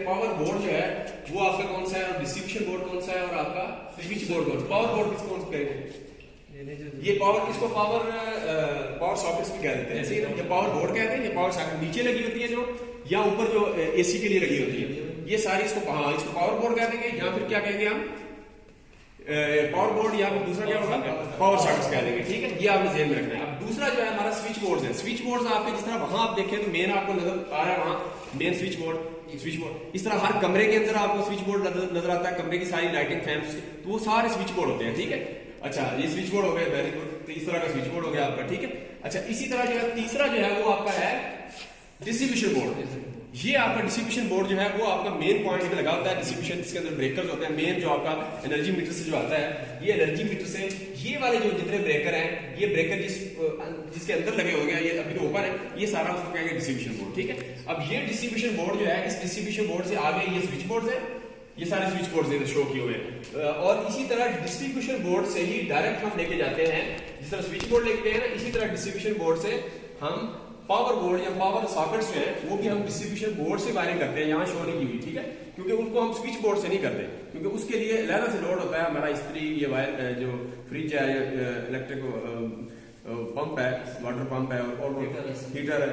Power board जो है वो आपका कौन सा है, और डिस्ट्रीब्यूशन बोर्ड कौन सा है, और आपका स्विच बोर्ड कौन सा। पावर बोर्ड किसको कहेंगे, ये पावर, इसको पावर सॉकेट्स भी कह देते हैं, ऐसे ही ना, या पावर बोर्ड कहते हैं, या पावर सॉकेट नीचे लगी होती है जो, या ऊपर जो एसी के लिए लगी होती है, ये सारी इसको पावर बोर्ड कह देंगे, या फिर क्या कहेंगे हम पावर बोर्ड, या फिर दूसरा क्या होगा पावर सॉकेट्स कह देंगे। ठीक है, ये आपने ध्यान में रखना है। अब दूसरा जो है हमारा स्विच बोर्ड है। स्विच बोर्ड आपके जिस तरह वहां आप देखें तो मेन आपको नजर आ रहा है, वहां मेन स्विच बोर्ड इस तरह हर कमरे के अंदर आपको स्विच बोर्ड नजर आता है, कमरे की सारी लाइटिंग फैन, तो वो सारे स्विच बोर्ड होते हैं। ठीक है, अच्छा ये स्विच बोर्ड हो गया, वेरी गुड, तो इस तरह का स्विच बोर्ड हो गया आपका। ठीक है, अच्छा इसी तरह जो है तीसरा जो है वो आपका है डिस्ट्रीब्यूशन बोर्ड। ये आपका डिस्ट्रीब्यूशन बोर्ड जो है वो आपका मेन पॉइंट में लगा होता है। डिस्ट्रीब्यूशन इसके अंदर ब्रेकर्स होते हैं, मेन जो आपका एनर्जी मीटर से जो आता है, ये एनर्जी मीटर से ये वाले जो जितने ब्रेकर हैं, ये ब्रेकर जिसके अंदर लगे हो गए, ये अभी तो ओपन है, ये सारा उसको कहेंगे डिस्ट्रीब्यूशन बोर्ड। ठीक है, अब ये डिस्ट्रीब्यूशन बोर्ड जो है, इस डिस्ट्रीब्यूशन बोर्ड से आगे ये स्विच बोर्ड है, ये सारे स्विच बोर्ड से शो किए हुए हैं, और इसी तरह डिस्ट्रीब्यूशन बोर्ड से ही डायरेक्ट हम लेके जाते हैं, जिस तरह स्विच बोर्ड लेते हैं ना, इसी तरह डिस्ट्रीब्यूशन बोर्ड से हम पावर बोर्ड या पावर सॉकेट्स जो है वो भी हम डिस्ट्रीब्यूशन बोर्ड से वायरिंग करते हैं, यहाँ शो नहीं की हुई। ठीक है, क्योंकि उनको हम स्विच बोर्ड से नहीं करते, क्योंकि उसके लिए अलग से लोड होता है। हमारा इस्त्री, ये वायर जो फ्रिज है, इलेक्ट्रिक पंप है, वाटर पंप है, और हीटर है,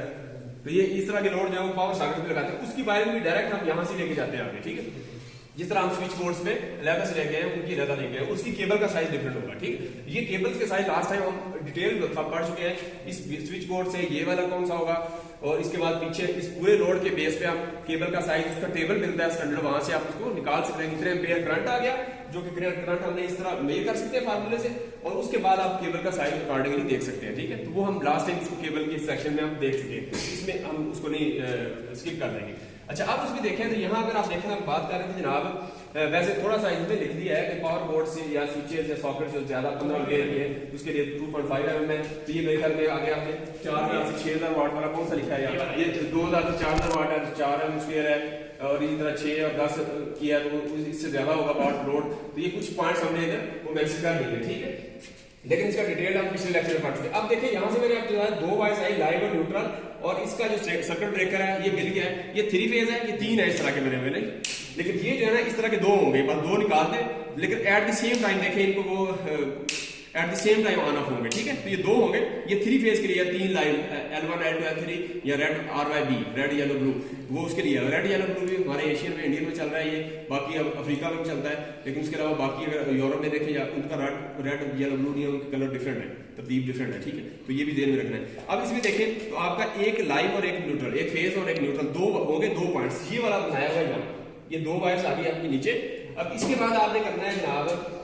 तो ये इस तरह के लोड जो है वो पावर सॉकेट पे लगाते हैं, उसकी वायरिंग भी डायरेक्ट हम यहाँ से लेके जाते हैं आगे। ठीक है, जिस तरह हम स्विच बोर्ड्स में अलग से लेके हैं, उनकी अलग लेके हैं, उसकी केबल का साइज डिफरेंट होगा। ठीक, ये केबल्स के साइज लास्ट टाइम हम डिटेल पढ़ चुके हैं। इस स्विच बोर्ड से ये वाला कौन सा होगा, और इसके बाद पीछे इस पूरे लोड के बेस पे हम केबल का साइज, उसका टेबल मिलता है स्टैंडर्ड, वहां से आप उसको निकाल सकते हैं। कितने एम्पियर करंट आ गया, जो कि करंट हमने इस तरह मेल कर सकते हैं फार्मूले से, और उसके बाद आप केबल का साइज अकॉर्डिंगली देख सकते हैं। ठीक है, तो वो हम लास्ट टाइम इसको केबल के सेक्शन में हम देख चुके हैं, इसमें हम उसको नहीं स्किप कर देंगे। अच्छा, अब उसमें देखें तो यहाँ अगर आप देखें, हम बात कर रहे थे जनाब, वैसे थोड़ा सा इसमें लिख दिया है कि पावर बोर्ड से या स्विचेस या सॉकेट जो ज्यादा 15 एम्पियर है, उसके लिए 2.5 mm है, तो ये मेरे ख्याल में आगे आपने 4000 से 6000 वाट वाला कौन सा लिखा है यार, ये 2000 से 4000 वाट है, 4 एम्पियर है, और इसी तरह 6 और 10 किया तो इससे ज्यादा होगा पावर लोड। तो ये कुछ पॉइंट्स हमने इधर वो मेंशन कर दिए। ठीक है, लेकिन इसका डिटेल हम पिछले लेक्चर में पढ़ चुके। अब देखिए यहाँ से मैंने आपको बताया 2 वायर्स आई, लाइव और न्यूट्रल, और इसका जो सर्किट ब्रेकर है ये मिल गया है, ये 3 फेज है, ये 3 है इस तरह के मेरे में, लेकिन ये जो है ना इस तरह के 2 होंगे, बस 2 निकाल दें, लेकिन एट द सेम टाइम देखें इनको, वो at the same time on off होंगे। ठीक है, तो ये 2 होंगे, ये 3 फेज के लिए 3 लाइन L1 L2 L3 या red RYB, red yellow blue, वो उसके लिए रेड येलो ब्लू भी हमारे एशियन में, इंडियन में चल रहा है ये, बाकी अब अफ्रीका में भी चलता है, लेकिन उसके अलावा बाकी अगर यूरोप में देखें या उनका रेड येलो ब्लू नहीं है, उनके कलर डिफरेंट है, तरतीब डिफरेंट है। ठीक है, तो ये भी ध्यान में रखना है। अब इसमें देखें तो आपका एक लाइव और एक न्यूट्रल, एक फेज और एक न्यूट्रल, 2 होंगे, 2 पॉइंट्स, ये वाला बनाया हुआ है यहाँ, ये 2 वायर्स आ गई आपके नीचे। अब इसके बाद आपने करना है जनाब,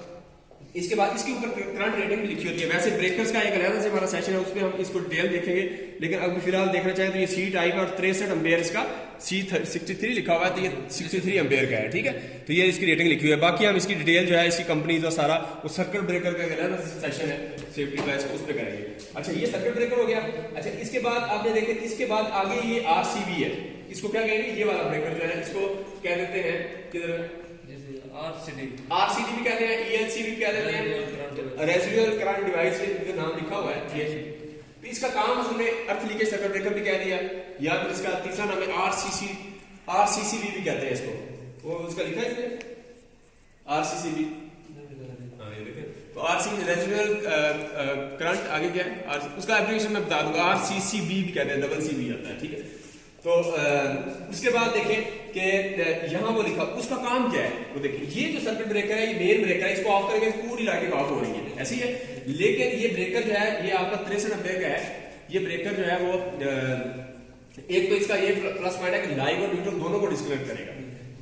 इसके बाद इसके ऊपर करंट रेटिंग भी लिखी होती है। वैसे ब्रेकर्स का एक अलग से हमारा सेशन है, उसमें हम इसको डिटेल देखेंगे, लेकिन अब फिलहाल देखना चाहें तो ये C टाइप और 63 एम्पियर इसका C63 लिखा हुआ है, तो ये 63 एम्पियर का है। ठीक है, तो ये इसकी रेटिंग लिखी हुई है। बाकी हम इसकी डिटेल जो है इसकी कंपनीज और सारा वो सर्किट ब्रेकर का अलग सेशन है सेफ्टी का, इसको उस पर करेंगे। अच्छा, ये सर्किट ब्रेकर हो गया। अच्छा, इसके बाद आपने देखे, इसके बाद आगे ये RCB है, इसको क्या कहेंगे, ये वाला ब्रेकर जो है इसको क्या देते हैं, किधर RCD भी कहते हैं, ELC भी कह देते हैं, रेजिडुअल करंट डिवाइस का नाम लिखा हुआ है ये। तो इसका काम हमने अर्थ लीकेज सर्किट ब्रेकर भी कह दिया, या फिर इसका तीसरा नाम है RCCB भी कहते हैं इसको, वो उसका लिखा है इसमें RCCB। तो RCCB रेजिडुअल करंट, आगे क्या है उसका एब्रिविएशन मैं बता दूंगा, RCCB भी कहते हैं, डबल C भी आता है। ठीक है, तो उसके बाद देखें कि यहां वो लिखा, उसका काम क्या है वो देखिए, ये जो सर्किट ब्रेकर है, ये मेन ब्रेकर है, इसको ऑफ करेंगे पूरी लाइटिंग ऑफ हो रही है, ऐसी है। लेकिन ये ब्रेकर जो है ये आपका 63 एम्पियर का है, ये ब्रेकर जो है वो एक तो इसका ये प्लस पॉइंट है कि लाइव और न्यूट्रल दोनों को डिस्कनेक्ट करेगा।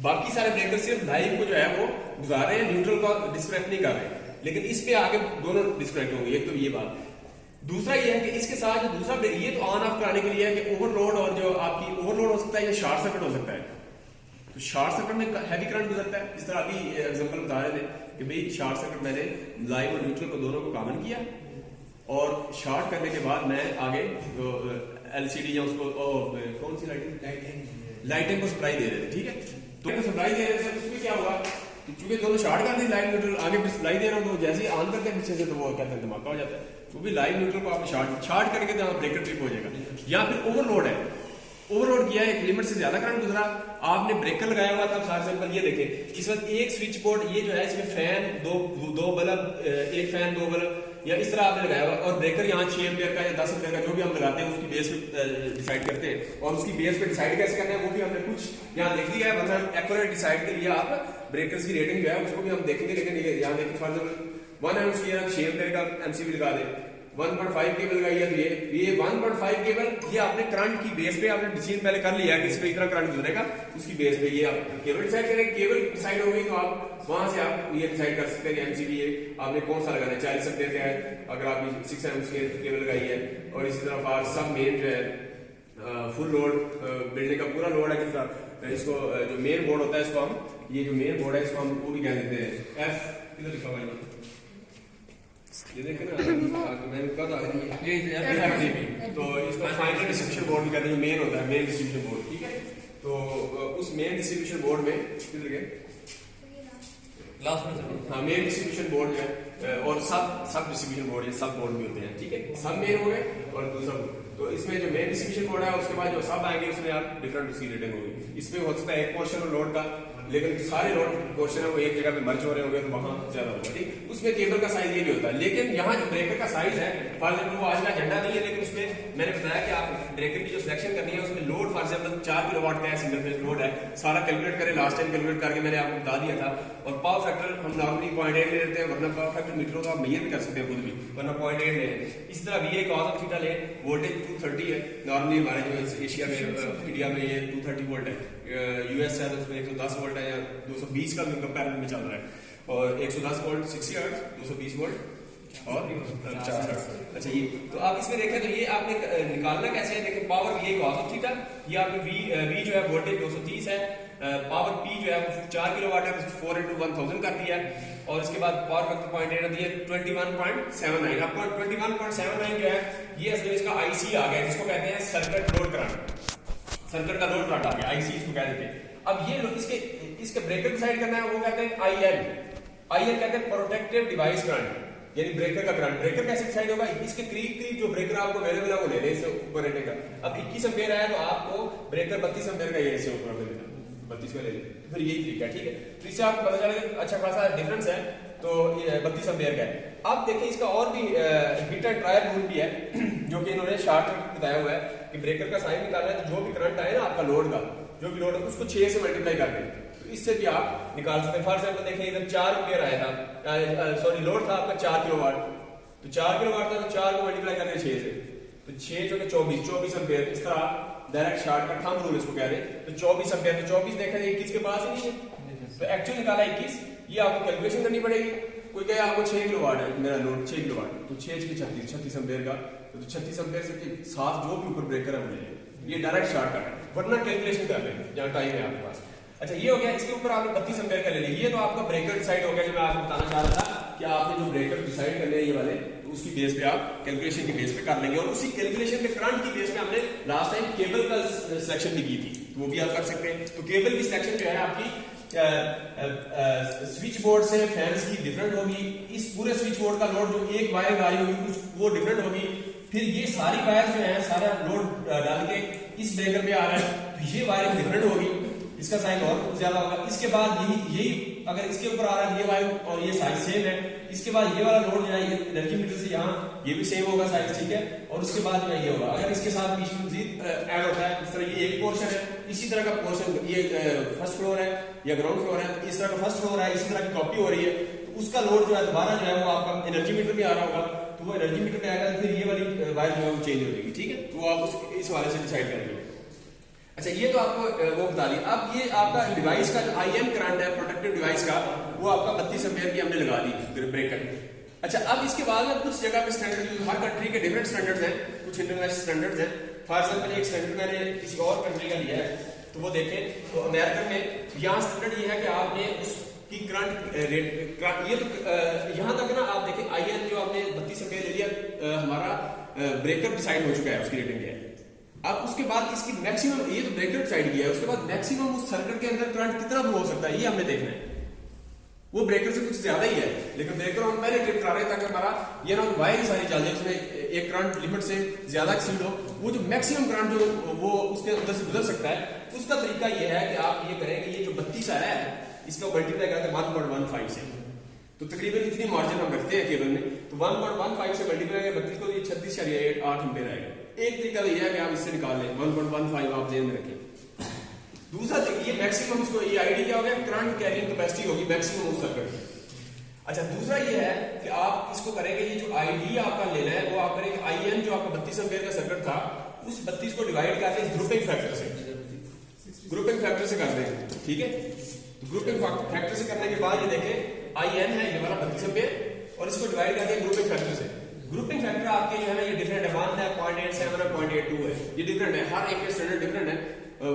बाकी सारे ब्रेकर सिर्फ लाइव को जो है वो गुजार रहे हैं, न्यूट्रल को डिस्कनेक्ट नहीं कर रहे, लेकिन इस पे आगे दोनों डिस्कनेक्ट होंगे। एक तो ये बात, दूसरा ये है कि इसके साथ जो दूसरा ये तो ऑन ऑफ कराने के लिए है कि ओवरलोड, और जो आपकी ओवरलोड हो सकता है या शॉर्ट सर्किट हो सकता है। तो शॉर्ट सर्किट में हैवी करंट गुजरता है, जिस तरह अभी एग्जांपल बता रहे थे कि भाई शॉर्ट सर्किट मैंने लाइव और न्यूट्रल को दोनों को कॉमन किया, और शॉर्ट करने के बाद मैं आगे LCD या उसको कौन सी लाइटिंग को सप्लाई दे रहे थे। ठीक है, तो सप्लाई दे रहे थे, उसमें क्या हुआ, क्योंकि दोनों शॉर्ट कर दी, लाइव न्यूट्रल आगे सप्लाई दे रहा हूँ, तो जैसे ही ऑन करते हैं पीछे से, तो वो कहते हैं धमाका हो जाता है। तो भी लाइव न्यूट्रल को आप शॉर्ट करके तो ब्रेकर ट्रिप हो जाएगा। या फिर ओवरलोड है, ओवरलोड किया, एक लिमिट से ज्यादा करंट गुजरा, आपने ब्रेकर लगाया हुआ था। फॉर एग्जांपल ये देखें, इस वक्त एक स्विच बोर्ड ये जो है इसमें फैन दो बल्ब, एक फैन दो बल्ब या इस तरह आपने लगाया हुआ, और ब्रेकर यहाँ 6 एम्पियर का या 10 एम्पियर का जो भी हम लगाते हैं उसकी बेस पे डिसाइड करते हैं। और उसकी बेस पे डिसाइड कैसे करना है वो भी हमने कुछ यहाँ देख लिया है, मतलब एक्यूरेट डिसाइड के लिए आप ब्रेकर्स की रेटिंग जो है उसको भी हम देखेंगे। लेकिन यहाँ देखिए फॉर एग्जाम्पल 1 एम्स की 6 एम्पियर का एमसीबी लगा दे, 1.5 केबल लगाई है, तो ये 1.5 केबल ये आपने करंट की बेस पे आपने डिसीजन पहले कर लिया है कि इस पे इतना करंट गुजरेगा, उसकी बेस पे ये आप केबल डिसाइड करेंगे। केबल डिसाइड हो गई तो आप वहां से आप ये डिसाइड कर सकते हैं एमसीबी आपने कौन सा लगाना है। 40 एम्पियर का है अगर आपने 6 एम्स के केबल लगाई है, और इसी तरह फार सब मेन जो है फुल लोड बिल्डिंग का पूरा लोड है, जिस तरह इसको जो मेन बोर्ड होता है इसको हम, ये जो मेन बोर्ड है इसको हम वो भी कह देते हैं एफ, किधर लिखा हुआ है ये देखें ना, मैंने कहा था ये तो इसको फाइनल डिस्ट्रीब्यूशन बोर्ड भी कहते हैं, मेन होता है मेन डिस्ट्रीब्यूशन बोर्ड, ठीक है। तो उस मेन डिस्ट्रीब्यूशन बोर्ड में किधर गए लास्ट में, हाँ मेन डिस्ट्रीब्यूशन बोर्ड जो है और सब डिस्ट्रीब्यूशन बोर्ड, ये सब बोर्ड भी होते हैं, ठीक है। सब मेन हो गए और दूसरा, तो इसमें जो मेन डिस्ट्रीब्यूशन बोर्ड है उसके बाद जो सब आएंगे उसमें आप डिफरेंट उसकी रेटिंग होगी। इसमें हो सकता है एक पोर्शन लोड का, लेकिन सारे लोड पोर्शन है वो एक जगह पे मर्ज हो रहे होंगे तो वहां ज्यादा होगा, ठीक। उसमें केबल का साइज ये नहीं होता, लेकिन यहाँ जो ब्रेकर का साइज है फॉर एग्जाम्पल वो आज का झंडा नहीं है, लेकिन उसमें मैंने बताया कि आप ब्रेकर की जो सिलेक्शन करनी है उसमें लोड फॉर एग्जाम्पल 4 किलोवाट का है, सिंगल फेज लोड है, सारा कैलकुलेट करें, लास्ट टाइम कैलकुलेट करके मैंने आपको बता दिया था। और पावर फैक्टर हम नॉर्मली 0.8 ले लेते हैं, वरना पावर फैक्टर मीटरों का आप मेजर भी कर सकते हैं खुद भी, वरना 0.8 ले। इसी तरह VA cos of थीटा ले, वोल्टेज 230 है, नॉर्मली हमारे जो एशिया में इंडिया में ये 230 वोल्ट है, यूएस है तो उसमें 110 वोल्ट है या 220 का कंपैरिजन में चल रहा है, और 110 वोल्ट 60 हर्ट्ज, 220 वोल्ट और 50 हर्ट्ज। अच्छा ये तो आप इसमें देखें तो ये आपने निकालना कैसे है, देखिए power VA cos of theta, ये आपने V जो है वोल्टेज 230 है, पावर P जो है वो 4 किलोवाट है, 4 into 1000 कर दिया है, और इसके बाद पावर फैक्टर 0.8 दिया 21.79। आपको 21.79 जो है ये असल में इसका IC आ गया, जिसको कहते हैं सर्किट लोड करंट, सर्किट का लोड करंट आ गया, IC इसको कह देते हैं। अब ये इसके ब्रेकर डिसाइड करना है, वो कहते हैं IL कहते हैं प्रोटेक्टिव डिवाइस करंट, यानी ब्रेकर का करंट। ब्रेकर कैसे डिसाइड होगा, इसके करीब जो ब्रेकर आपको अवेलेबल है वो ले लें, इससे ऊपर रहेगा। अब 21 एम्पीयर आया तो आपको ब्रेकर 32 एम्पीयर का ये इससे ऊपर मिलेगा, 32 का ले लें, फिर यही तरीका है, ठीक है। तो इससे आपको पता चलेगा अच्छा खासा डिफरेंस है, तो ये 32 एम्पीयर का है। अब देखिए इसका और भी हिट एंड ट्रायल रूल भी है जो कि इन्होंने शॉर्टकट बताया हुआ है कि ब्रेकर का साइन निकालना है तो जो भी करंट आए ना आपका लोड का, जो भी लोड है उसको 6 से मल्टीप्लाई कर दें, तो इससे भी आप निकाल सकते हैं। फॉर एग्जाम्पल देखिए इधर 4 एम्पीयर आया था, सॉरी लोड था आपका 4 किलोवाट, तो 4 किलोवाट था तो 4 को मल्टीप्लाई कर दें 6 से, तो 6 जो कि 24 एम्पीयर, इस तरह डायरेक्ट शॉर्टकट थंब रूल इसको कह रहे हैं। तो 24 एम्पीयर, तो 24 देखा 21 के पास ही नहीं है, तो एक्चुअल निकाला 21, ये आपको कैलकुलेशन करनी पड़ेगी। कोई कहे आपको 6 किलोवाट है मेरा लोड, 6 किलोवाट, तो 6 की 36 एम्पीयर का, तो 36 एम्पीयर से साथ जो भी ऊपर ब्रेकर है मुझे ये डायरेक्ट शॉर्टकट है, वरना कैलकुलेशन कर लें जहाँ टाइम है आपके पास। अच्छा ये हो गया, इसके ऊपर आपने 32 एम्पीयर का ले लिया, ये तो आपका ब्रेकर डिसाइड हो गया जो मैं आपको बताना चाह रहा था कि आपने जो ब्रेकर डिसाइड कर लिया ये वाले, तो उसकी बेस पे आप कैलकुलेशन की बेस पे कर लेंगे, और उसी कैलकुलेशन के करंट की बेस पे हमने लास्ट टाइम केबल का सिलेक्शन भी की थी, तो वो भी आप कर सकते हैं। तो केबल की सिलेक्शन जो है आपकी स्विच बोर्ड से फैंस की डिफरेंट होगी, इस पूरे स्विच बोर्ड का लोड जो एक वायर आई होगी वो डिफरेंट होगी, फिर ये सारी वायर जो है सारा लोड डाल के इस ब्रेकर पे आ रहा है तो ये वायर डिफरेंट होगी, इसका साइज और ज्यादा होगा। इसके बाद यही अगर इसके ऊपर आ रहा है ये वायर और ये साइज सेम है, इसके बाद ये वाला लोड जो है ये एनर्जी मीटर से यहाँ ये भी सेम होगा साइज, ठीक है। और उसके बाद जो है ये होगा, अगर इसके साथ बीच में मजीद ऐड होता है, इस तरह ये एक पोर्शन है, इसी तरह का पोर्शन ये फर्स्ट फ्लोर है या ग्राउंड फ्लोर है, इस तरह का फर्स्ट फ्लोर है, इसी तरह की कॉपी हो रही है, तो उसका लोड जो है दोबारा जो है वो आपका एनर्जी मीटर में आ रहा होगा, तो वो एनर्जी मीटर में आएगा, फिर ये वाली वायर जो है वो चेंज हो जाएगी, ठीक है। तो आप इस वाले से डिसाइड करेंगे। अच्छा ये तो आपको वो बता दिया। अब ये आपका डिवाइस का IM करंट है प्रोटेक्टिव डिवाइस का, वो आपका 32 एम्पीयर की हमने लगा दी ब्रेकर। अच्छा अब इसके बाद में कुछ जगह पे स्टैंडर्ड, हर कंट्री के डिफरेंट स्टैंडर्ड्स हैं, कुछ इंटरनेशनल स्टैंडर्ड्स हैं। फॉर एग्जांपल एक स्टैंडर्ड मैंने किसी और कंट्री का लिया है, तो वो देखें तो अमेरिकन में यहाँ स्टैंडर्ड ये है कि आपने उसकी करंट रेट ये तो यहाँ तक ना आप देखें IM जो आपने 32 एम्पीयर ले लिया, हमारा ब्रेकर डिसाइड हो चुका है, उसकी रेटिंग है। अब उसके बाद इसकी मैक्सिमम, ये तो ब्रेकर डिसाइड किया है, उसके बाद मैक्सिमम उस सर्किट के अंदर करंट कितना फ्लो हो सकता है ये हमने देखना है। वो ब्रेकर से कुछ ज्यादा ही है, लेकिन ब्रेकर हम पहले ट्रिप करा रहे हैं ताकि हमारा ये ना वायर ही सारी चल जाए, उसमें एक करंट लिमिट से ज्यादा एक्सीड हो, वो जो मैक्सिमम करंट जो वो उसके अंदर से गुजर सकता है, उसका तरीका ये है कि आप ये करें कि ये जो 32 आया है इसका मल्टीप्लाई करते हैं 1.15 से, तो तकरीबन इतनी मार्जिन हम रखते हैं केबल में, तो 1.15 से मल्टीप्लाई करके 32 को ये 36.8 एम्पीयर आएगा। एक तरीका तो ये है कि आप इससे निकाल लें 1.15 आप जेन में रखें। दूसरा ये मैक्सिमम इसको ये आईडी क्या हो गया, करंट कैरिंग कैपेसिटी होगी मैक्सिमम उस सर्किट की। अच्छा दूसरा ये है कि आप इसको करेंगे, ये जो आईडी आपका लेना है वो आप करेंगे आईएन जो आपका 32 एम्पीयर का सर्किट था उस 32 को डिवाइड करके ग्रुपिंग फैक्टर से कर देंगे, ठीक है। ग्रुपिंग फैक्टर से करने के बाद ये देखें आईएन है ये वाला 32 एम्पीयर और इसको डिवाइड करके ग्रुपिंग फैक्टर से। ग्रुपिंग फैक्टर आपके जो है ना ये डिफरेंट है, 1 है 0.87 है 0.82 है, ये डिफरेंट है, हर एक के स्टैंडर्ड डिफरेंट है,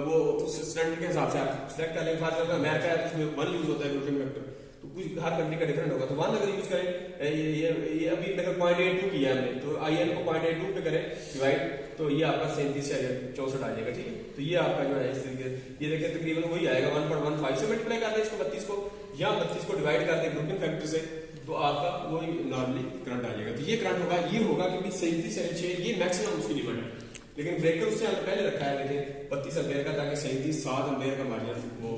वो उस स्टैंडर्ड के हिसाब से आप सिलेक्ट कर लेंगे। फॉर एग्जांपल अमेरिका है तो उसमें 1 यूज होता है ग्रुपिंग फैक्टर, तो कुछ हर कंट्री का डिफरेंट होगा, तो 1 अगर यूज करें ये अभी मतलब 0.82 किया हमने, तो आईएन को 0.82 पे करें डिवाइड, तो ये आपका 37 से 64 आ जाएगा, ठीक है। तो ये आपका जो है इस तरीके ये देखिए तकरीबन वही आएगा, 1.15 से मल्टीप्लाई कर दें इसको 32 को या 32 को डिवाइड कर दें ग्रुपिंग फैक्टर से, तो आपका वही नॉर्मली करंट आ जाएगा। तो ये करंट होगा, ये होगा क्योंकि 37.6 ये मैक्सिमम उसकी लिमिट है, लेकिन ब्रेकर उससे हमने पहले रखा है देखिए 32 एम्पीयर का, ताकि 37.7 एम्पीयर का मार्जिन वो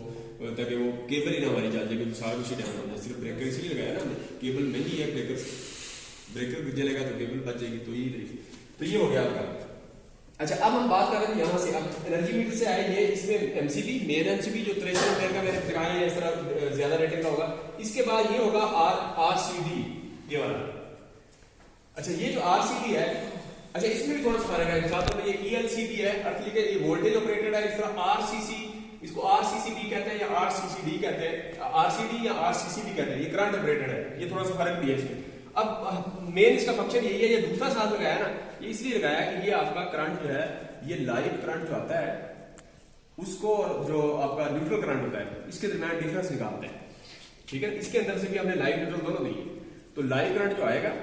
ताकि वो केबल ही ना हमारी चल जाए, क्योंकि सारा कुछ डाउन हो जाए। सिर्फ ब्रेकर इसलिए लगाया ना हमने, केबल महंगी है, ब्रेकर जलेगा तो केबल बच जाएगी, तो ये हो गया आपका। अच्छा अब हम बात कर रहे थे यहाँ से, अब एनर्जी मीटर से आए, ये इसमें एमसीबी मेन एमसीबी जो 63 एम्पीयर का मैंने दिखाया है, इस तरह ज्यादा रेटिंग का होगा। इसके बाद ये होगा आरसीडी ये वाला। अच्छा ये जो आरसीडी है, अच्छा इसमें भी थोड़ा सा फर्क है, मिसाल में ये ईएलसीडी है, अर्थ ये वोल्टेज ऑपरेटेड है, इस तरह आरसीसी, इसको आरसीसीबी कहते हैं या आरसीसीडी कहते हैं, आरसीडी या आरसीसीबी कहते हैं, ये करंट ऑपरेटेड है, ये थोड़ा सा फर्क भी है इसमें। अब मेन इसका फंक्शन यही है, ये दूसरा साथ लगाया ना, ये इसलिए लगाया कि ये आपका करंट जो है ये लाइव करंट जो आता है उसको जो आपका न्यूट्रल करंट होता है इसके दरमियान डिफरेंस निकालता है, ठीक है। इसके अंदर से भी हमने लाइव न्यूट्रल दोनों दी, तो लाइव करंट जो आएगा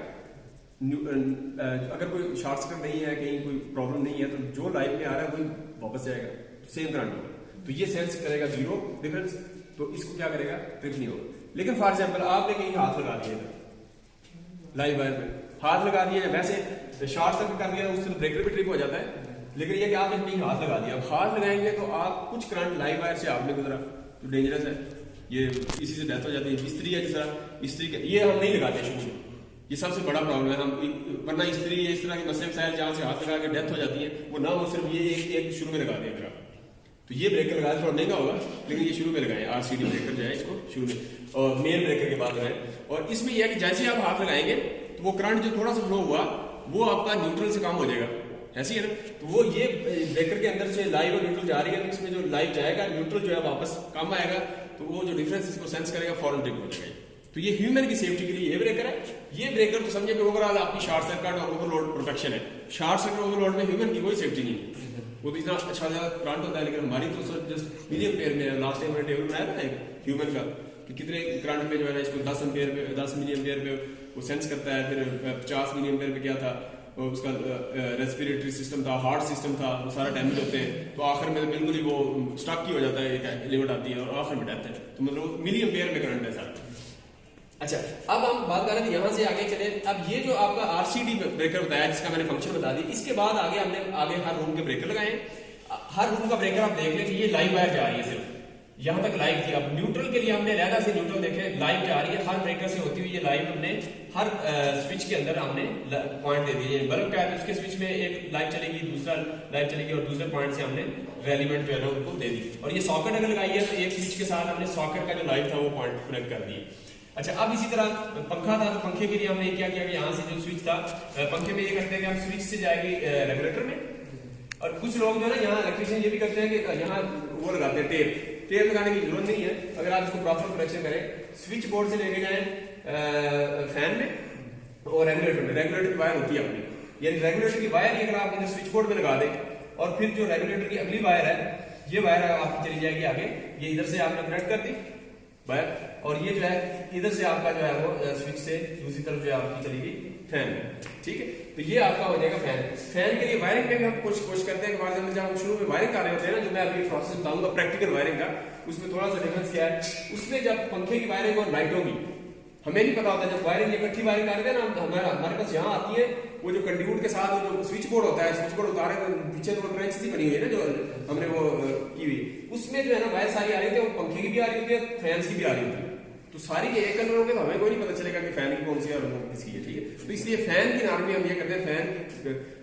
अगर कोई शॉर्ट सर्किट नहीं है, कहीं कोई प्रॉब्लम नहीं है, तो जो लाइव में आ रहा है वही वापस जाएगा, सेम करंट होगा, तो ये सेंस करेगा जीरो डिफरेंस, तो इसको क्या करेगा, ट्रिप नहीं होगा। लेकिन फॉर एग्जाम्पल आपने कहीं हाथ लगा दिया लाइव वायर में, हाथ लगा दिया, वैसे शॉर्ट सर्किट कर दिया उससे ब्रेकर भी ट्रिप हो जाता है, लेकिन ये कि आपने कहीं हाथ लगा दिया, हाथ लगाएंगे तो आप कुछ करंट लाइव वायर से आपने गुजरा तो डेंजरस है, ये इसी से डेथ हो जाती है। इस्त्री है जिस तरह इस्त्री के ये हम नहीं लगाते शुरू में, ये सबसे बड़ा प्रॉब्लम है, हम वरना इस्त्री इस तरह के मसले मसाइल जहां से हाथ लगा के डेथ हो जाती है वो ना हो, सिर्फ ये एक शुरू में लगा दिया मेरा, तो ये ब्रेकर लगाया थोड़ा महंगा होगा, लेकिन ये शुरू में लगाए आरसीडी ब्रेकर जो है इसको शुरू में, और मेन ब्रेकर के बाद लगाए। और इसमें यह है कि जैसे आप हाथ लगाएंगे तो वो करंट जो थोड़ा सा फ्लो हुआ वो आपका न्यूट्रल से कम हो जाएगा, ऐसी है ना, तो वो ये ब्रेकर के अंदर से लाइव और न्यूट्रल जा रही है, तो इसमें जो लाइव जाएगा न्यूट्रल जो है वापस कम आएगा, तो वो जो डिफरेंस इसको सेंस करेगा फॉरन ट्रिप हो जाएगा। तो ये ह्यूमन की सेफ्टी के लिए ये ब्रेकर है। ये ब्रेकर तो समझे कि ओवरऑल आपकी शॉर्ट सर्किट और ओवरलोड प्रोटेक्शन है। शॉर्ट सर्किट ओवरलोड में ह्यूमन की कोई सेफ्टी नहीं है, वो तो इतना अच्छा करंट होता है, लेकिन हमारी तो जस्ट मिलियन पेयर में लास्ट टाइम मैंने टेबल बनाया था एक ह्यूमन का कि कितने करंट में जो है ना इसको 10 एम्पीयर पे 10 मिलियन पेयर पे वो सेंस करता है, फिर 50 मिलियन पेयर पे क्या था उसका रेस्पिरेटरी सिस्टम था, हार्ट सिस्टम था, वो सारा डैमेज होते हैं, तो आखिर में बिल्कुल ही वो स्टॉक की हो जाता है, एक लिमिट आती है और आखिर में डेथ है, तो मतलब मिलियन पेयर में करंट है सारा। अच्छा अब हम बात कर रहे थे, यहाँ से आगे चले, अब ये जो आपका आरसीडी ब्रेकर बताया जिसका मैंने फंक्शन बता दी, इसके बाद आगे हमने आगे हर रूम के ब्रेकर लगाए। हर रूम का ब्रेकर आप देख लें कि ये लाइव वायर जा रही है, सिर्फ यहाँ तक लाइव थी। अब न्यूट्रल के लिए हमने अलग से न्यूट्रल देखे, लाइव जा रही है हर ब्रेकर से होती हुई, ये लाइव हमने हर स्विच के अंदर हमने पॉइंट दे दिए। बल्ब का है तो उसके स्विच में एक लाइव चलेगी, दूसरा लाइव चलेगी, और दूसरे पॉइंट से हमने रेलिवेंट जो है ना उनको दे दी। और ये सॉकेट अगर लगाई है तो एक स्विच के साथ हमने सॉकेट का जो लाइव था वो पॉइंट कनेक्ट कर दिए। अच्छा अब इसी तरह पंखा था, तो पंखे के लिए हमने क्या किया कि यहाँ से जो स्विच था, पंखे में ये करते हैं कि हम स्विच से जाएगी रेगुलेटर में, और कुछ लोग जो है ना यहाँ इलेक्ट्रिशियन ये भी करते हैं कि यहाँ वो लगाते हैं टेप लगाने की जरूरत नहीं है। अगर आप इसको प्रॉपर कनेक्शन करें, स्विच बोर्ड से लेके जाए फैन में और रेगुलेटर की वायर होती है अपनी, यानी रेगुलेटर की वायर अगर आप स्विच बोर्ड में लगा दें, और फिर जो रेगुलेटर की अगली वायर है ये वायर आपकी चली जाएगी आगे, ये इधर से आपने कनेक्ट कर दी, वायर, और ये जो है इधर से आपका जो है वो स्विच से दूसरी तरफ जो है आपकी चलेगी फैन में, ठीक है। तो ये आपका हो जाएगा फैन। फैन के लिए वायरिंग में भी हम कोशिश करते हैं कि फॉर एग्जाम्पल जब हम शुरू में वायरिंग कर रहे होते हैं ना, जो मैं अभी प्रोसेस बताऊंगा प्रैक्टिकल वायरिंग का, उसमें थोड़ा सा डिफरेंस क्या है। उसमें जब पंखे की वायरिंग और लाइटों की हमें नहीं पता होता, जब वायरिंग इकट्ठी वायरिंग कर रहे हैं ना, हमारे पास यहाँ आती है वो जो कंडीवूड के साथ वो जो स्विच बोर्ड होता है, स्विच बोर्ड उतारे तो पीछे तो ट्रेंच सी बनी हुई है ना जो हमने वो की हुई, उसमें जो है ना वायर सारी आ रही थी, वो पंखे की भी आ रही होती है, फैन की भी आ रही होती है। तो सारी एक कलर होंगे तो हमें कोई नहीं पता चलेगा कि फैन की कौन सी है और किसकी है, ठीक है। तो इसलिए फैन की नाम में हम ये करते हैं, फैन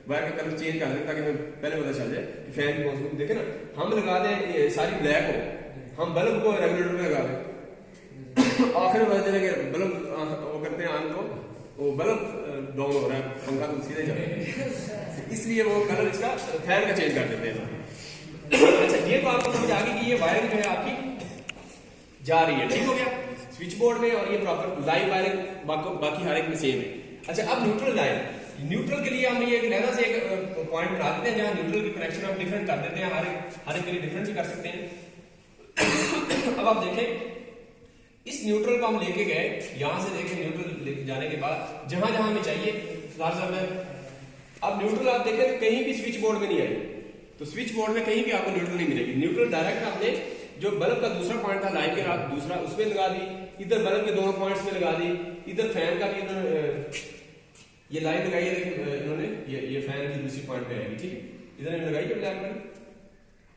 वायर का कलर चेंज कर दें ताकि हमें पहले पता चल जाए कि फैन की कौन सी। देखे ना, हम लगा दें सारी ब्लैक हो, हम बल्ब को रेगुलेटर में लगा दें, आखिर में पता चलेगा बल्ब वो करते हैं आन तो वो बल्ब डाउन हो रहा है, पंखा तो सीधे चल रहा है, इसलिए वो कलर इसका फैन का चेंज कर देते हैं। अच्छा, ये तो आपको समझ आ गई कि ये वायरिंग जो है आपकी जा रही है, ठीक हो गया स्विच बोर्ड में, और ये प्रॉपर लाइव वायरिंग बाकी हर एक में सेम है। अच्छा, अब न्यूट्रल लाइन, न्यूट्रल के लिए हम ये लहदा से एक पॉइंट बना देते हैं जहां न्यूट्रल की कनेक्शन हम डिफरेंट कर देते हैं, हर एक के लिए डिफरेंट भी कर सकते हैं। अब आप देखें, इस न्यूट्रल को हम लेके गए, यहां से देखें न्यूट्रल लेके जाने के बाद जहां जहां हमें चाहिए, अब न्यूट्रल आप देखें तो कहीं भी स्विच बोर्ड में नहीं आई, तो स्विच बोर्ड में कहीं भी आपको न्यूट्रल नहीं मिलेगी। न्यूट्रल डायरेक्ट आपने जो बल्ब का दूसरा पॉइंट था लाइन के साथ, दूसरा उसमें लगा दी, इधर बल्ब के दोनों पॉइंट्स में लगा दी, इधर फैन का भी ये लाइन लगाई है, देखिए इन्होंने ये फैन की दूसरी पॉइंट पे आएगी, ठीक है, इधर लगाई है ब्लैक वाली,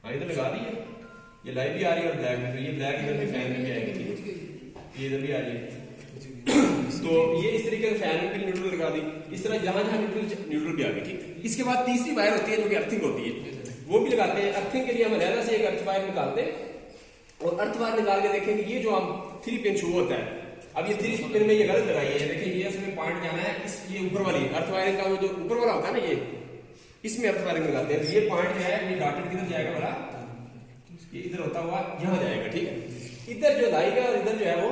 हाँ इधर लगा दी है, ये लाइट भी आ रही है और ब्लैक में, तो ये ब्लैक इधर भी फैन में भी आएगी, ठीक है, ये इधर भी आ रही है। तो ये इस तरीके से फैन में भी न्यूट्रल लगा दी, इस तरह जहां जहां न्यूट्रल भी आ गई, ठीक। इसके बाद तीसरी वायर होती है जो कि अर्थिंग होती है, वो भी लगाते हैं। अर्थिंग के लिए हम अलग से एक अर्थ वायर निकालते हैं, और अर्थ वायर निकाल के देखेंगे ये जो हम 3 पिन शू होता है, अब ये 3 पिन में ये गलत लगाई है, देखिए ये इसमें पॉइंट जाना है, इस ये ऊपर वाली अर्थ वायरिंग का जो ऊपर वाला होता है ना, ये इसमें अर्थ वायरिंग लगाते हैं। तो ये पॉइंट जो है ये डॉटेड किधर जाएगा वाला, ये इधर होता हुआ यहां जाएगा, ठीक है। इधर जो लाएगा और इधर जो है वो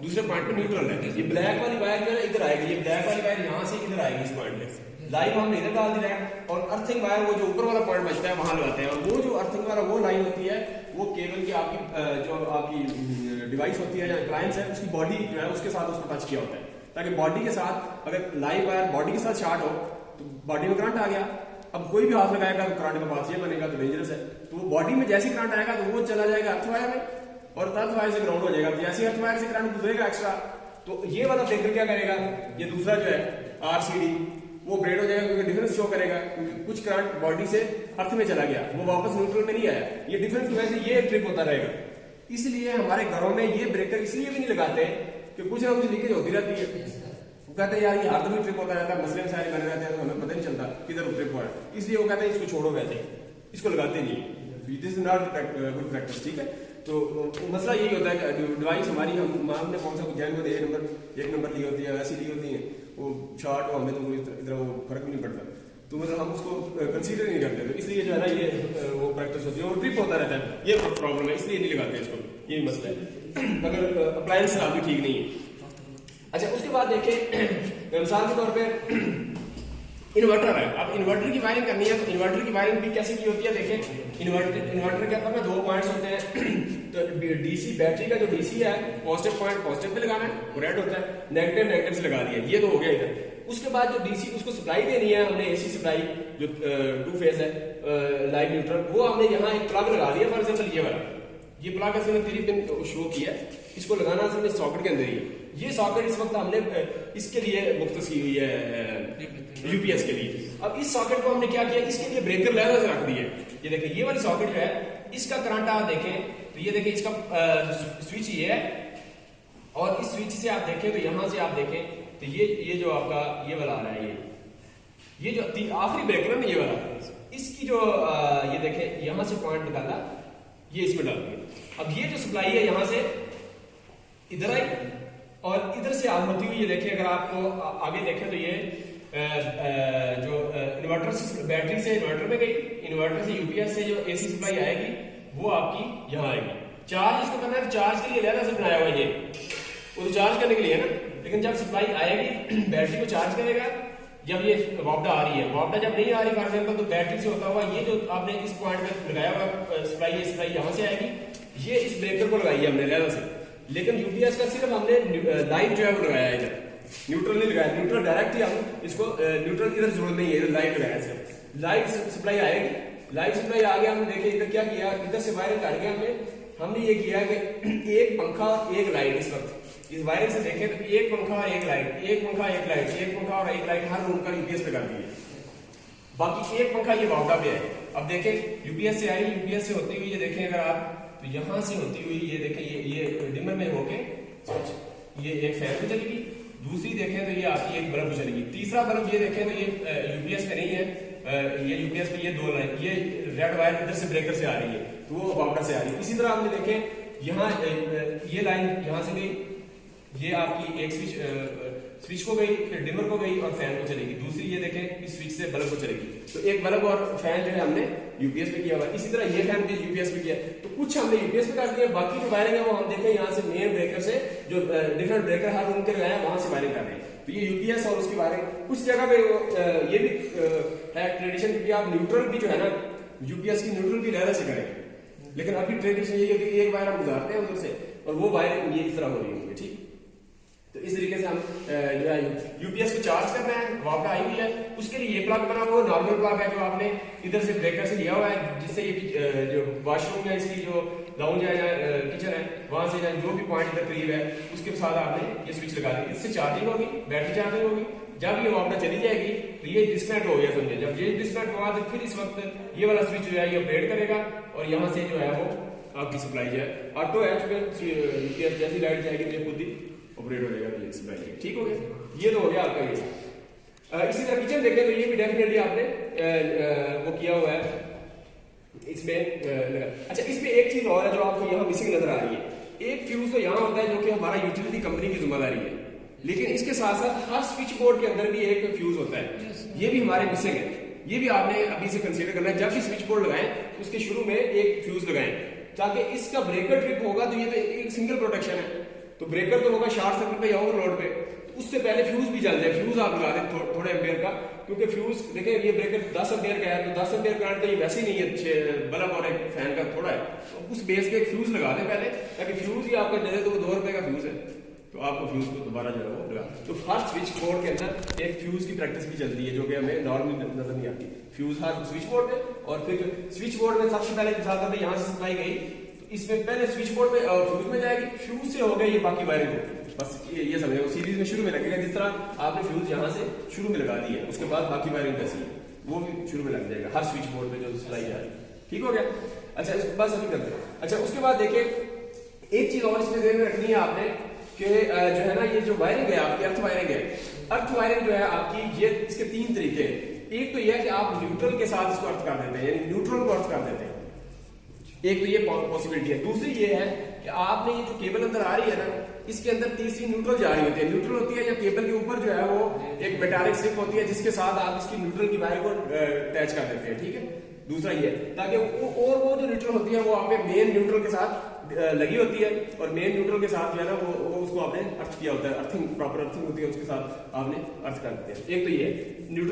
दूसरे पॉइंट पे न्यूट्रल है। ये ब्लैक वाली वायर जो है ना इधर आएगी, ये ब्लैक वाली वायर यहां से इधर आएगी इस पॉइंट पे, लाइव हमने इधर डाल दिया है, और अर्थिंग वायर वो जो ऊपर वाला पॉइंट बचता है वहां लगाते हैं। और वो जो अर्थिंग वाला वो लाइन होती है, वो केबल की आपकी जो आपकी डिवाइस होती है या अप्लायंस है, उसकी बॉडी जो है उसके साथ उसको टच किया होता है, ताकि बॉडी के साथ अगर लाइव वायर बॉडी के साथ शॉर्ट हो तो बॉडी में करंट आ गया, अब कोई भी हाथ लगाएगा तो करंट का पास ये बनेगा तो डेंजरस है, तो वो बॉडी में जैसे करंट आएगा तो वो चला जाएगा अर्थ वायर में, और अर्थ वायर से ग्राउंड हो जाएगा। जैसे अर्थ वायर से करंट गुजरेगा एक्स्ट्रा, तो ये वाला ब्रेकर क्या करेगा, ये दूसरा जो है RCD वो ब्रेड हो जाएगा, क्योंकि डिफरेंस शो करेगा, क्योंकि कुछ करंट बॉडी से अर्थ में चला गया, वो वापस न्यूट्रल में नहीं आया, ये डिफरेंस की वजह से ये ट्रिप होता रहेगा। इसलिए हमारे घरों में ये ब्रेकर इसलिए भी नहीं लगाते कि कुछ ना कुछ लीकेज होती रहती है, वो कहते हैं यार ये हर दफे ट्रिप होता रहता है, मसले सारे बने रहते हैं, तो हमें पता नहीं चलता किधर ट्रिप हुआ है, इसलिए वो कहते हैं इसको छोड़ो, वैसे इसको लगाते नहीं, this is not good practice, ठीक है। तो मसला यही होता है कि डिवाइस हमारी हमने कौन सा जैन में एक नंबर ली होती है, ऐसी ली होती है, वो शॉर्ट हो हमें तो इधर वो फर्क भी नहीं पड़ता, तो मतलब हम उसको कंसीडर नहीं करते, तो इसलिए जो है ना ये वो प्रैक्टिस होती है, वो ट्रिप होता रहता है, ये प्रॉब्लम है, इसलिए नहीं लगाते इसको, यही मसला है, अगर अप्लायंस आपकी ठीक नहीं है। अच्छा, उसके बाद देखें मिसाल के तौर पर इन्वर्टर है, अब इन्वर्टर की वायरिंग करनी है, तो इन्वर्टर की वायरिंग भी कैसे की होती है, देखें इन्वर्टर के अंदर में 2 पॉइंट्स होते हैं, तो डीसी बैटरी का जो डीसी है पॉजिटिव पॉइंट पॉजिटिव पे लगाना है, वो रेड होता है, नेगेटिव से लगा दिया, ये तो हो गया इधर। उसके बाद जो डीसी उसको सप्लाई देनी है हमने, एसी सप्लाई जो 2 फेज है लाइव न्यूट्रल, वो हमने यहाँ एक प्लग लगा दिया, फॉर एग्जाम्पल ये वाला, ये प्लग असल में 3 पिन शो किया है, इसको लगाना असल में सॉकेट के अंदर ही है। ये सॉकेट इस वक्त हमने इसके लिए मुख्तस की हुई है यूपीएस के लिए। अब इस सॉकेट को हमने क्या किया, इसके लिए ब्रेकर लहदा से रख दिए, ये देखें ये वाली सॉकेट जो है इसका करंट आप देखें तो ये देखें इसका स्विच ये है, और इस स्विच से आप देखें तो यहां से आप देखें तो ये जो आपका ये वाला आ रहा है, ये जो आखिरी ब्रेकर है ना ये वाला, इसकी जो ये देखें यहां से पॉइंट निकाला, ये इसमें डाल दिया। अब ये जो सप्लाई है यहां से इधर आई और इधर से आग होती हुई, ये देखिए अगर आपको आगे देखें तो ये जो इन्वर्टर से बैटरी से इन्वर्टर में गई, इन्वर्टर से यूपीएस से जो एसी सप्लाई आएगी वो आपकी यहाँ आएगी। चार्ज इसको करना है, चार्ज के लिए अलग से बनाया हुआ है, वो तो चार्ज करने के लिए है ना, लेकिन जब सप्लाई आएगी बैटरी को चार्ज करेगा, जब ये वापडा आ रही है, वापडा जब नहीं आ रही फॉर एग्जाम्पल, तो बैटरी से होता हुआ ये जो आपने इस पॉइंट पे लगाया हुआ सप्लाई यहाँ से आएगी, ये इस ब्रेकर को लगाई है हमने लहदा से, लेकिन यूपीएस का सिर्फ हमने लाइन जो है वो लगाया है इधर, न्यूट्रल नहीं लगाया। न्यूट्रल डायरेक्ट ही हम इसको न्यूट्रल की इधर जरूरत नहीं है, इधर लाइन लगाया सिर्फ। लाइट सप्लाई आएगी, लाइट सप्लाई आ गया। हमने देखे इधर क्या किया, इधर से वायरिंग काट के हमने ये किया कि एक पंखा एक लाइट, इस वक्त इस वायरिंग से देखें तो एक पंखा और एक लाइट, एक पंखा एक लाइट, एक पंखा और एक लाइट हर रूम का यूपीएस पे कर दिए। बाकी एक पंखा ये वाउडा पे है। अब देखें यूपीएस से आई, यूपीएस से होती हुई ये देखें अगर आप तो यहां से होती हुई ये देखें ये डिमर में होके ये एक फैन पे चलेगी, दूसरी देखें तो ये आपकी एक बल्ब चलेगी, तीसरा बल्ब ये देखें तो ये यूपीएस पे नहीं है, ये यूपीएस पे ये दो लाइन, ये रेड वायर इधर से ब्रेकर से आ रही है तो वो वाउडा से आ रही है। इसी तरह हमने देखें यहाँ ये लाइन यहाँ से गई, ये आपकी एक स्विच को गई, फिर डिमर को गई और फैन को चलेगी, दूसरी ये देखें इस स्विच से बल्ब को चलेगी। तो एक बल्ब और फैन जो है हमने यूपीएस पे किया हुआ, इसी तरह ये फैन भी यूपीएस पे किया। तो कुछ हमने यूपीएस पे कर दिया, बाकी जो वायरिंग है वो हम देखें यहाँ से मेन ब्रेकर से जो डिफरेंट ब्रेकर हर रूम के लगाए वहां से वायरिंग कर रहे हैं। तो ये यूपीएस और उसकी वायरिंग कुछ जगह पे ये भी है ट्रेडिशन की आप न्यूट्रल भी जो है ना यूपीएस की न्यूट्रल भी लहरा से करेंगे, लेकिन अभी ट्रेडिशन ये होती है एक वायर हम गुजारते हैं उधर से और वो वायरिंग ये इस तरह हो रही होगी। ठीक, तो इस तरीके से हम जो है यूपीएस को चार्ज करना है, वापस आई हुई है, उसके लिए ये प्लग बना हुआ नॉर्मल प्लग है जो आपने इधर से ब्रेकर से लिया हुआ है, जिससे ये जो वॉशरूम है इसकी जो लाउंज है या किचन है वहां से जो भी पॉइंट इधर करीब है उसके साथ आपने ये स्विच लगा दी, इससे चार्जिंग होगी, बैटरी चार्जिंग होगी। जब ये वापस चली जाएगी तो ये डिस्कनेक्ट हो गया समझे, जब ये डिस्कनेक्ट हुआ तो फिर इस वक्त ये वाला स्विच जो है ये अपडेट करेगा और यहाँ से जो है वो आपकी सप्लाई जो है ऑटो है, जैसी लाइट जाएगी तो खुद ही ऑपरेट हो जाएगा सप्लाई। ठीक हो गया, ये तो हो गया आपका ये। इसी तरह किचन देखें तो ये भी डेफिनेटली आपने वो किया हुआ है इसमें अच्छा इसमें एक चीज और है जो आपको यहाँ मिसिंग नजर आ रही है। एक फ्यूज तो यहाँ होता है जो कि हमारा यूटिलिटी कंपनी की जिम्मेदारी है, लेकिन इसके साथ साथ हर स्विच बोर्ड के अंदर भी एक फ्यूज होता है, ये भी हमारे मिसिंग है। ये भी आपने अभी से कंसीडर करना है, जब भी स्विच बोर्ड लगाएं उसके शुरू में एक फ्यूज लगाएं ताकि इसका ब्रेकर ट्रिप होगा तो ये तो एक सिंगल प्रोटेक्शन है, तो ब्रेकर तो होगा शॉर्ट सर्किट पे या ओवरलोड पे, तो उससे पहले फ्यूज भी जल जाए। फ्यूज आप लगा दें थोड़े एम्पियर का, क्योंकि फ्यूज देखें ये ब्रेकर 10 एम्पियर का है तो 10 एम्पियर करंट तो ये वैसे ही नहीं है, बल्ब और एक फैन का थोड़ा है, तो उस बेस पे एक फ्यूज लगा दें पहले, ताकि फ्यूज ही आपका जले तो वो 2 रुपए का फ्यूज है तो आपको फ्यूज को दोबारा जो है वो लगा। तो हर स्विच बोर्ड के अंदर एक फ्यूज की प्रैक्टिस भी चलती है जो कि हमें नॉर्मली नजर नहीं आती। फ्यूज हर स्विच बोर्ड में, और फिर स्विच बोर्ड में सबसे पहले यहाँ से सप्लाई गई इसमें पहले स्विच बोर्ड में और फ्यूज में जाएगी, फ्यूज से हो गया ये बाकी वायरिंग होगी। बस ये समझो सीरीज में शुरू में लगेगा, जिस तरह आपने फ्यूज यहाँ से शुरू में लगा दी है उसके बाद बाकी वायरिंग कैसी है वो भी शुरू में लग जाएगा हर स्विच बोर्ड में जो सप्लाई जा रही है। ठीक हो गया, अच्छा बस अभी करते हैं। अच्छा उसके बाद देखिए एक चीज और इसमें ध्यान में रखनी है आपने कि जो है ना ये जो वायरिंग है आपकी अर्थ वायरिंग है, अर्थ वायरिंग जो है आपकी ये इसके 3 तरीके हैं। एक तो यह है कि आप न्यूट्रल के साथ इसको अर्थ कर देते हैं, यानी न्यूट्रल को अर्थ कर देते हैं, एक तो ये पॉसिबिलिटी है। दूसरी ये है कि आपने ये जो केबल अंदर आ रही है ना इसके अंदर तीसरी न्यूट्रल जा रही होती है। न्यूट्रल होती है या केबल के ऊपर जो है वो एक मेटालिक स्ट्रिप होती है जिसके साथ आप इसकी न्यूट्रल की वायर को अटैच कर देते हैं। ठीक है, दूसरा ये ताकि वो जो न्यूट्रल होती है वो आपके मेन न्यूट्रल के साथ लगी होती है और मेन न्यूट्रल के साथ जो है ना वो उसको आपने अर्थ किया होता है, अर्थिंग प्रॉपर अर्थिंग होती है उसके साथ आपने अर्थ कर देते हैं। एक तो ये न्यूट्रल